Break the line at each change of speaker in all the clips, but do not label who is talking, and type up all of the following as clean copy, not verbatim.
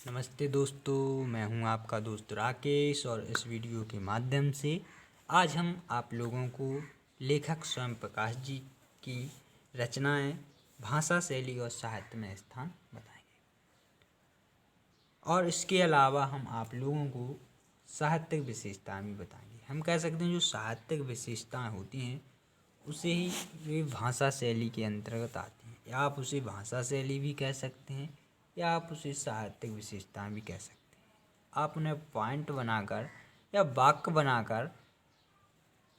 नमस्ते दोस्तों, मैं हूं आपका दोस्त राकेश और इस वीडियो के माध्यम से आज हम आप लोगों को लेखक स्वयं प्रकाश जी की रचनाएं, भाषा शैली और साहित्य में स्थान बताएंगे। और इसके अलावा हम आप लोगों को साहित्यिक विशेषताएं भी बताएंगे। हम कह सकते हैं जो साहित्यिक विशेषताएं होती हैं उसे ही वे भाषा शैली के अंतर्गत आती हैं, या आप उसे भाषा शैली भी कह सकते हैं या आप उसे साहित्यिक विशेषताएं भी कह सकते हैं। आप उन्हें पॉइंट बनाकर या वाक्य बनाकर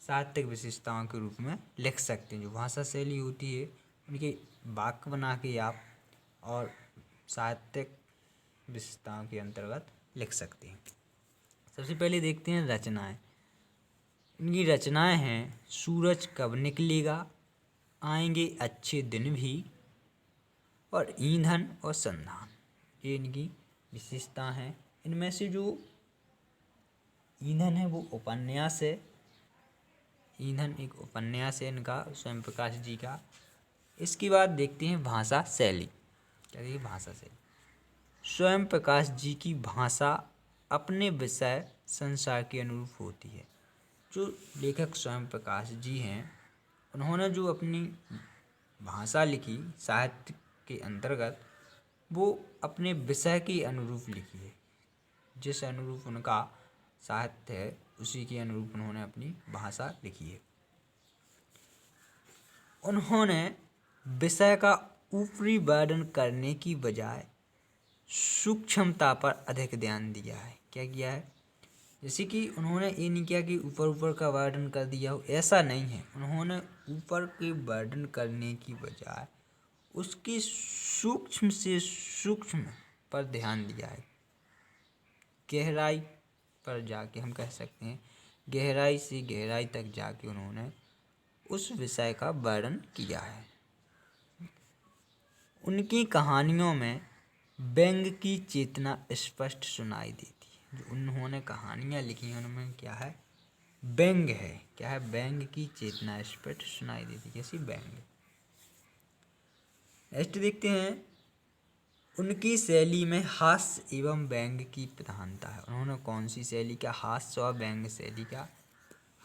साहित्यिक विशेषताओं के रूप में लिख सकते हैं। जो भाषा शैली होती है उनके वाक्य बना के आप और साहित्यिक विशेषताओं के अंतर्गत लिख सकते हैं। सबसे पहले देखते हैं रचनाएं। इनकी रचनाएं हैं सूरज कब निकलेगा, आएंगे अच्छे दिन भी, और ईंधन और संधान। ये इनकी विशेषता हैं। इनमें से जो ईंधन है वो उपन्यास है। ईंधन एक उपन्यास है इनका, स्वयं प्रकाश जी का। इसके बाद देखते हैं भाषा शैली। क्या देखिए भाषा शैली, स्वयं प्रकाश जी की भाषा अपने विषय संसार के अनुरूप होती है। जो लेखक स्वयं प्रकाश जी हैं उन्होंने जो अपनी भाषा लिखी साहित्य के अंतर्गत, वो अपने विषय के अनुरूप लिखी है। जिस अनुरूप उनका साहित्य है उसी के अनुरूप उन्होंने अपनी भाषा लिखी है। उन्होंने विषय का ऊपरी वर्णन करने की बजाय सूक्ष्मता पर अधिक ध्यान दिया है। क्या किया है? जैसे कि उन्होंने ये नहीं किया कि ऊपर ऊपर का वर्णन कर दिया हो, ऐसा नहीं है। उन्होंने ऊपर के वर्णन करने की बजाय उसकी सूक्ष्म से सूक्ष्म पर ध्यान दिया है। गहराई पर जाके हम कह सकते हैं, गहराई से गहराई तक जाके उन्होंने उस विषय का वर्णन किया है। उनकी कहानियों में व्यंग की चेतना स्पष्ट सुनाई देती है। जो उन्होंने कहानियाँ लिखी हैं उनमें क्या है? व्यंग है। क्या है? व्यंग की चेतना स्पष्ट सुनाई देती है। कैसी? व्यंग। नेक्स्ट देखते हैं, उनकी शैली में हास्य एवं व्यंग की प्रधानता है। उन्होंने कौन सी शैली का? हास्य और व्यंग शैली का।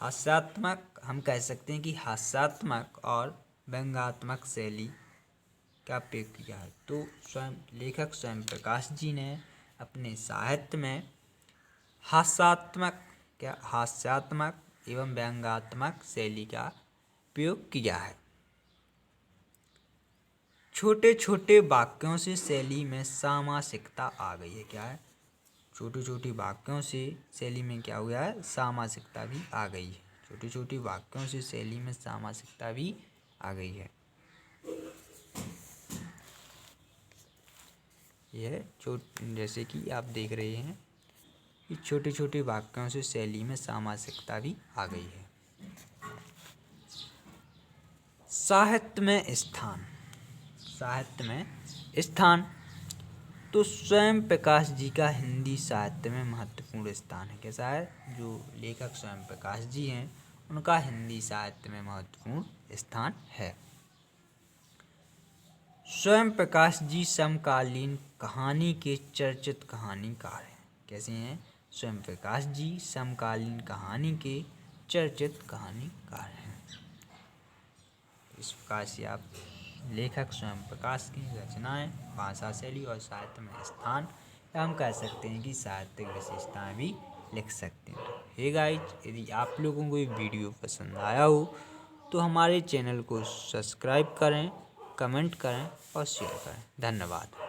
हास्यात्मक, हम कह सकते हैं कि हास्यात्मक और व्यंग्यात्मक शैली का प्रयोग किया है। तो लेखक स्वयं प्रकाश जी ने अपने साहित्य में हास्यात्मक एवं व्यंग्यात्मक शैली का प्रयोग किया है। छोटे छोटे वाक्यों से शैली में सामासिकता आ गई है। क्या है? छोटे छोटे वाक्यों से शैली में क्या हुआ है? सामासिकता भी आ गई है। छोटे छोटे वाक्यों से शैली में सामासिकता भी आ गई है। यह जैसे कि आप देख रहे हैं कि छोटे छोटे वाक्यों से शैली में सामासिकता भी आ गई है। साहित्य में स्थान। साहित्य में स्थान तो स्वयं प्रकाश जी का हिंदी साहित्य में महत्वपूर्ण स्थान है। कैसा है? जो लेखक स्वयं प्रकाश जी हैं उनका हिंदी साहित्य में महत्वपूर्ण स्थान है। स्वयं प्रकाश जी समकालीन कहानी के चर्चित कहानीकार हैं। कैसे हैं? स्वयं प्रकाश जी समकालीन कहानी के चर्चित कहानीकार हैं। इस प्रकार से आप लेखक स्वयं प्रकाश की रचनाएं, भाषा शैली और साहित्य में स्थान, या हम कह सकते हैं कि साहित्यिक विशेषताएं भी लिख सकते हैं। तो हे गाइज, यदि आप लोगों को ये वीडियो पसंद आया हो तो हमारे चैनल को सब्सक्राइब करें, कमेंट करें और शेयर करें। धन्यवाद।